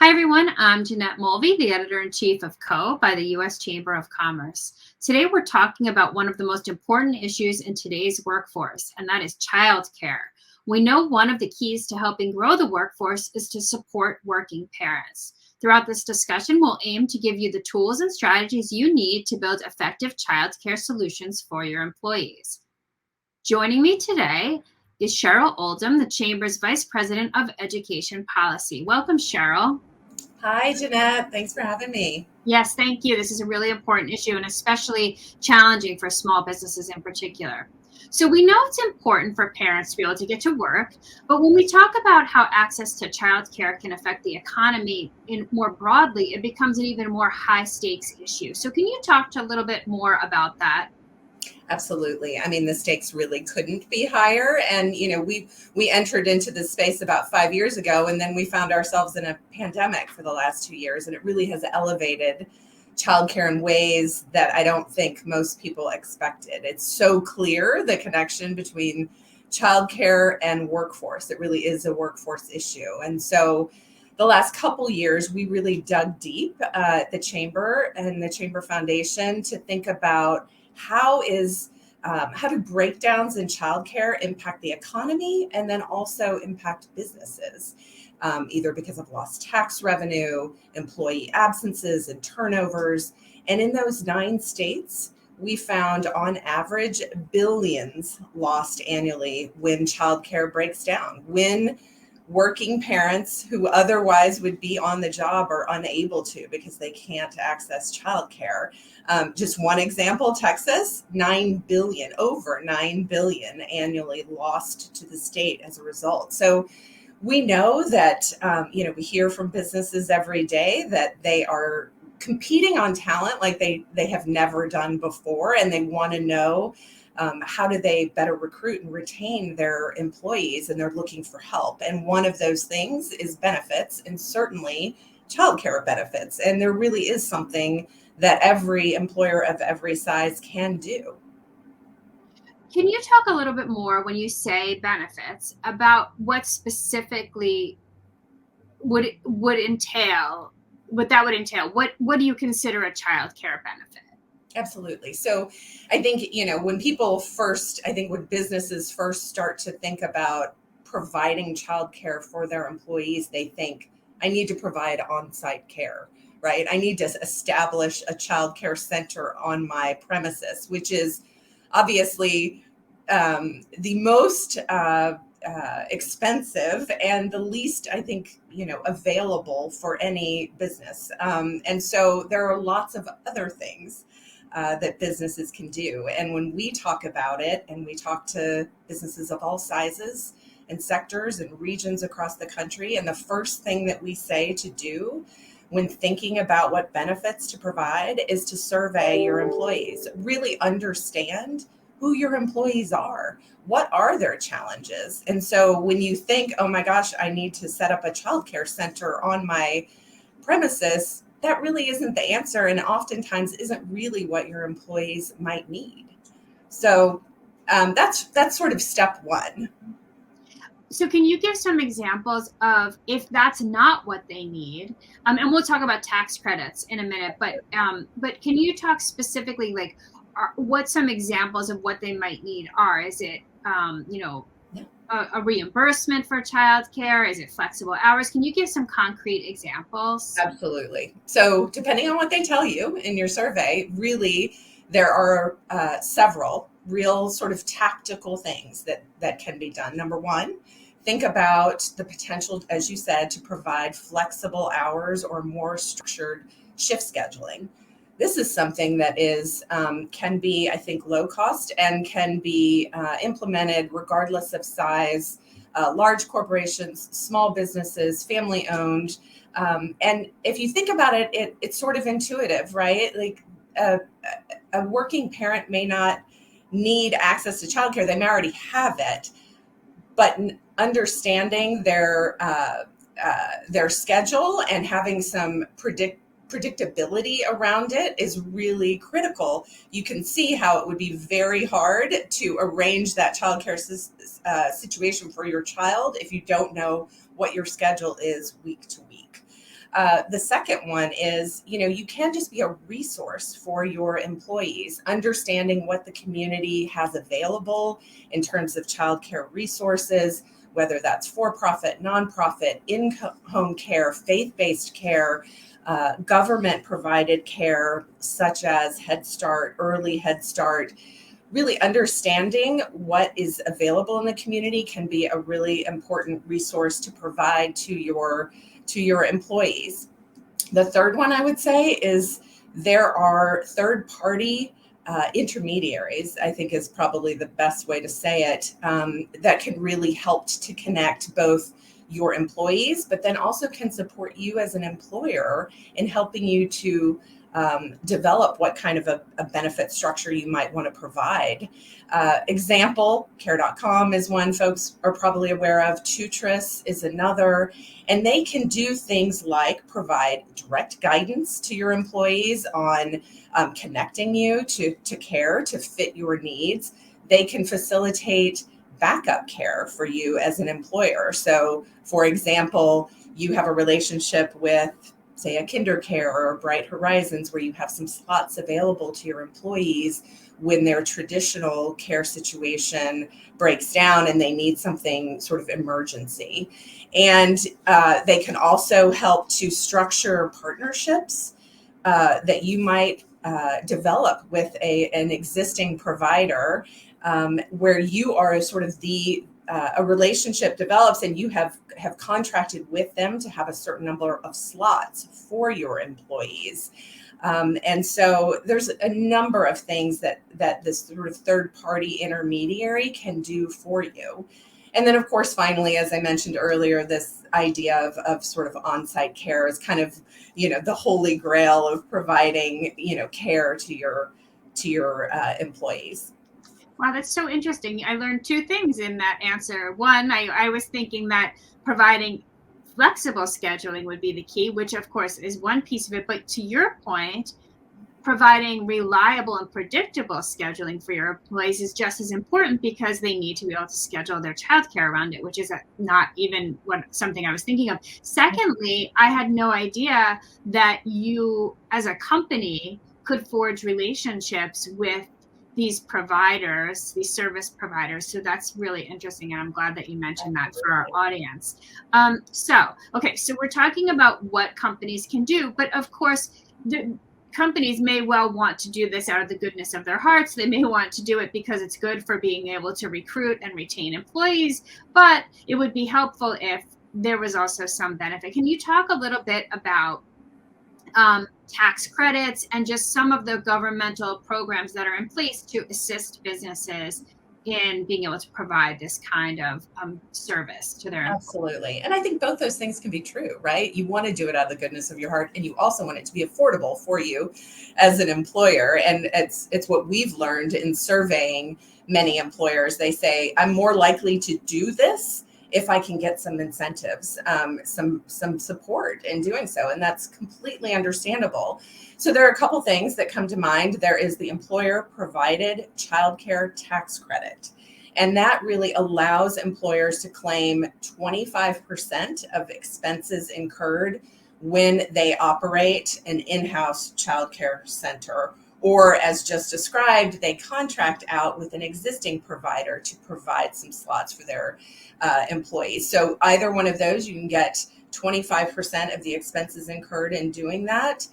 Hi, everyone. I'm Jeanette Mulvey, the editor-in-chief of CO by the U.S. Chamber of Commerce. Today, we're talking about one of the most important issues in today's workforce, and that is childcare. We know one of the keys to helping grow the workforce is to support working parents. Throughout this discussion, we'll aim to give you the tools and strategies you need to build effective childcare solutions for your employees. Joining me today is Cheryl Oldham, the Chamber's Vice President of Education Policy. Welcome, Cheryl. Hi, Jeanette. Thanks for having me. Yes, thank you. This is a really important issue and especially challenging for small businesses in particular. So we know it's important for parents to be able to get to work, but when we talk about how access to childcare can affect the economy more broadly, it becomes an even more high stakes issue. So can you talk a little bit more about that? Absolutely. I mean, the stakes really couldn't be higher. And, we entered into this space about 5 years ago, and then we found ourselves in a pandemic for the last 2 years. And it really has elevated childcare in ways that I don't think most people expected. It's so clear, the connection between childcare and workforce. It really is a workforce issue. And so the last couple years, we really dug deep at the Chamber and the Chamber Foundation to think about how do breakdowns in childcare impact the economy and then also impact businesses, either because of lost tax revenue, employee absences and turnovers. And in those 9 states, we found on average billions lost annually when childcare breaks down, when working parents who otherwise would be on the job are unable to because they can't access childcare. Just one example, Texas, over 9 billion annually lost to the state as a result. So we know that, we hear from businesses every day that they are competing on talent like they have never done before, and they want to know how do they better recruit and retain their employees, and they're looking for help. And one of those things is benefits, and certainly childcare benefits. And there really is something that every employer of every size can do. Can you talk a little bit more when you say benefits about what specifically would entail, what that would entail? What do you consider a childcare benefit? Absolutely. So I think, when businesses first start to think about providing childcare for their employees, they think, I need to provide on-site care, right? I need to establish a childcare center on my premises, which is obviously the most expensive and the least, I think, available for any business. And so there are lots of other things that businesses can do. And when we talk about it, and we talk to businesses of all sizes and sectors and regions across the country, and the first thing that we say to do when thinking about what benefits to provide is to survey your employees, really understand who your employees are. What are their challenges? And so when you think, oh my gosh, I need to set up a childcare center on my premises, that really isn't the answer, and oftentimes isn't really what your employees might need. So that's sort of step one. So can you give some examples of if that's not what they need? And we'll talk about tax credits in a minute, but can you talk specifically, like, what some examples of what they might need are? Is it, a reimbursement for childcare? Is it flexible hours? Can you give some concrete examples? Absolutely. So depending on what they tell you in your survey, really, there are several real sort of tactical things that can be done. Number one, think about the potential, as you said, to provide flexible hours or more structured shift scheduling. This is something that can be, I think, low cost and can be implemented regardless of size, large corporations, small businesses, family owned. And if you think about it, it's sort of intuitive, right? Like a working parent may not need access to childcare. They may already have it, but understanding their schedule and having some predictability around it is really critical. You can see how it would be very hard to arrange that childcare situation for your child if you don't know what your schedule is week to week. The second one is, you can just be a resource for your employees, understanding what the community has available in terms of childcare resources, whether that's for-profit, nonprofit, in-home care, faith-based care, government-provided care, such as Head Start, early Head Start. Really understanding what is available in the community can be a really important resource to provide to your employees. The third one I would say is there are third-party intermediaries, I think is probably the best way to say it, that can really help to connect both your employees, but then also can support you as an employer in helping you to develop what kind of a benefit structure you might want to provide. Example, care.com is one folks are probably aware of. Tutris is another. And they can do things like provide direct guidance to your employees on connecting you to care to fit your needs. They can facilitate backup care for you as an employer. So, for example, you have a relationship with, say, a Childcare or Bright Horizons, where you have some slots available to your employees when their traditional care situation breaks down and they need something sort of emergency. And they can also help to structure partnerships that you might develop with an existing provider, where you are sort of a relationship develops and you have contracted with them to have a certain number of slots for your employees. And so there's a number of things that this sort of third-party intermediary can do for you. And then, of course, finally, as I mentioned earlier, this idea of sort of on-site care is kind of, the holy grail of providing, care to your employees. Wow, that's so interesting. I learned two things in that answer. One, I was thinking that providing flexible scheduling would be the key, which of course is one piece of it. But to your point, providing reliable and predictable scheduling for your employees is just as important, because they need to be able to schedule their childcare around it, which is not even something I was thinking of. Secondly, I had no idea that you as a company could forge relationships with these providers, these service providers. So that's really interesting. And I'm glad that you mentioned that for our audience. So we're talking about what companies can do, but of course, the companies may well want to do this out of the goodness of their hearts. They may want to do it because it's good for being able to recruit and retain employees, but it would be helpful if there was also some benefit. Can you talk a little bit about tax credits and just some of the governmental programs that are in place to assist businesses in being able to provide this kind of service to their employees? Absolutely. And I think both those things can be true, right? You want to do it out of the goodness of your heart, and you also want it to be affordable for you as an employer. And it's what we've learned in surveying many employers. They say, I'm more likely to do this if I can get some incentives, some support in doing so. And that's completely understandable. So there are a couple things that come to mind. There is the employer provided childcare tax credit. And that really allows employers to claim 25% of expenses incurred when they operate an in-house childcare center, or as just described, they contract out with an existing provider to provide some slots for their employees. So either one of those, you can get 25% of the expenses incurred in doing that.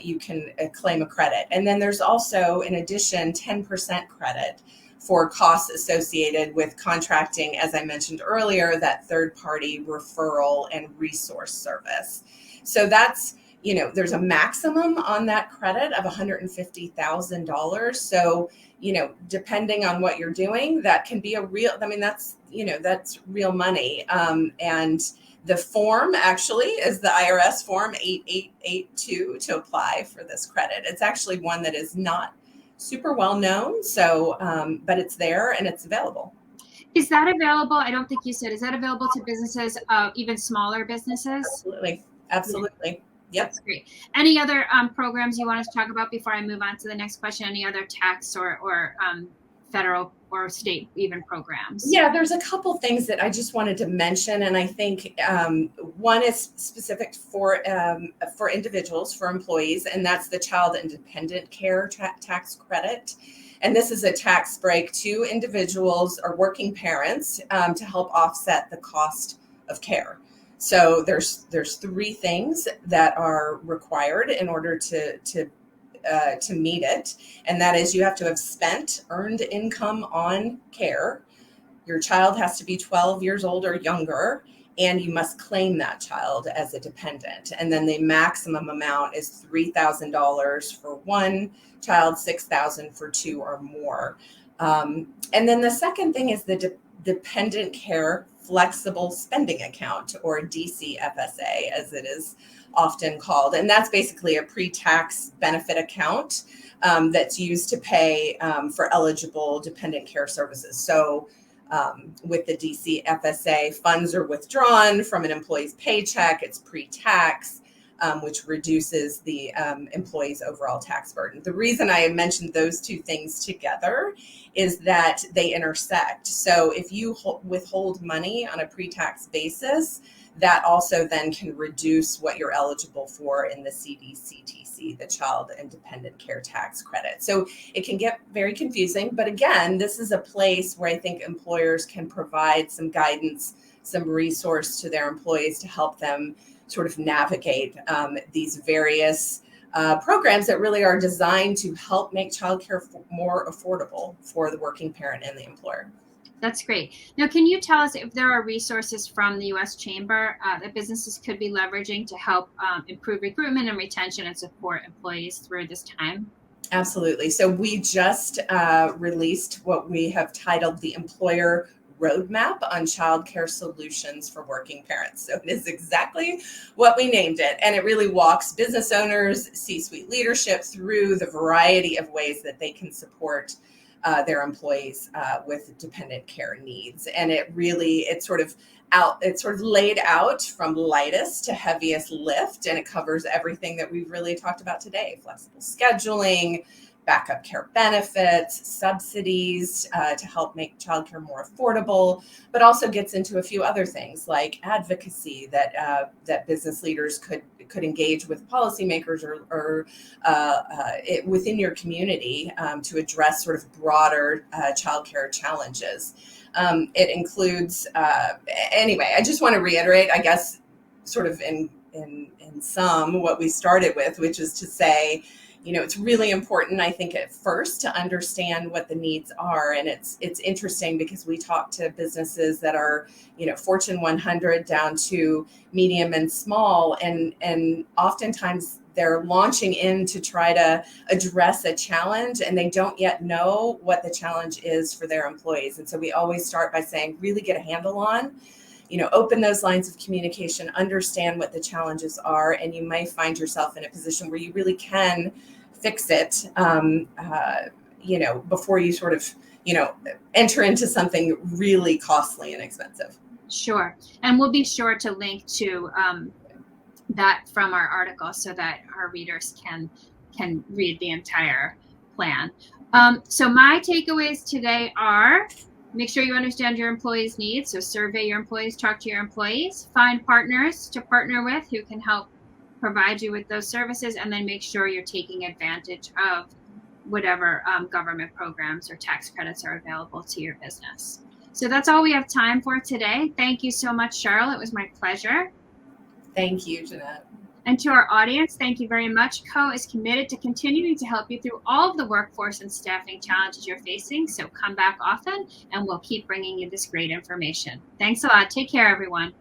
You can claim a credit. And then there's also, in addition, 10% credit for costs associated with contracting, as I mentioned earlier, that third-party referral and resource service. So that's, there's a maximum on that credit of $150,000. So, depending on what you're doing, that can be that's real money. And the form actually is the IRS form 8882 to apply for this credit. It's actually one that is not super well known. So, but it's there and it's available. Is that available? I don't think you said, is that available to businesses, even smaller businesses? Absolutely. Absolutely. Yep. That's great. Any other programs you want us to talk about before I move on to the next question? Any other tax or federal or state even programs? Yeah, there's a couple things that I just wanted to mention, and I think one is specific for individuals, for employees, and that's the Child and Dependent Care Tax Credit. And this is a tax break to individuals or working parents to help offset the cost of care. So there's three things that are required in order to meet it, and that is you have to have spent earned income on care. Your child has to be 12 years old or younger, and you must claim that child as a dependent. And then the maximum amount is $3,000 for one child, $6,000 for two or more. And then the second thing is the Dependent Care Flexible Spending Account, or DCFSA, as it is often called. And that's basically a pre-tax benefit account that's used to pay for eligible dependent care services. So with the DCFSA, funds are withdrawn from an employee's paycheck. It's pre-tax, which reduces the employee's overall tax burden. The reason I mentioned those two things together is that they intersect. So if you withhold money on a pre-tax basis, that also then can reduce what you're eligible for in the CDCTC, the Child and Dependent Care Tax Credit. So it can get very confusing, but again, this is a place where I think employers can provide some guidance, some resource to their employees to help them sort of navigate these various programs that really are designed to help make childcare more affordable for the working parent and the employer. That's great. Now, can you tell us if there are resources from the U.S. Chamber that businesses could be leveraging to help improve recruitment and retention and support employees through this time? Absolutely. So we just released what we have titled the Employer Roadmap on Childcare Solutions for Working Parents. So it is exactly what we named it. And it really walks business owners, C-suite leadership through the variety of ways that they can support their employees with dependent care needs. And it's sort of laid out from lightest to heaviest lift, and it covers everything that we've really talked about today: flexible scheduling, backup care benefits, subsidies to help make childcare more affordable, but also gets into a few other things like advocacy that business leaders could engage with policymakers or within your community to address sort of broader childcare challenges. It includes, anyway, I just want to reiterate, I guess, sort of in sum, what we started with, which is to say, it's really important, I think, at first to understand what the needs are. And it's interesting because we talk to businesses that are, Fortune 100 down to medium and small. And oftentimes they're launching in to try to address a challenge, and they don't yet know what the challenge is for their employees. And so we always start by saying, really get a handle on, open those lines of communication, understand what the challenges are, and you may find yourself in a position where you really can fix it, before you sort of, enter into something really costly and expensive. Sure. And we'll be sure to link to that from our article so that our readers can read the entire plan. So my takeaways today are: make sure you understand your employees' needs. So survey your employees, talk to your employees, find partners to partner with who can help provide you with those services, and then make sure you're taking advantage of whatever government programs or tax credits are available to your business. So that's all we have time for today. Thank you so much, Cheryl. It was my pleasure. Thank you, Jeanette. And to our audience, thank you very much. CO is committed to continuing to help you through all of the workforce and staffing challenges you're facing. So come back often, and we'll keep bringing you this great information. Thanks a lot. Take care, everyone.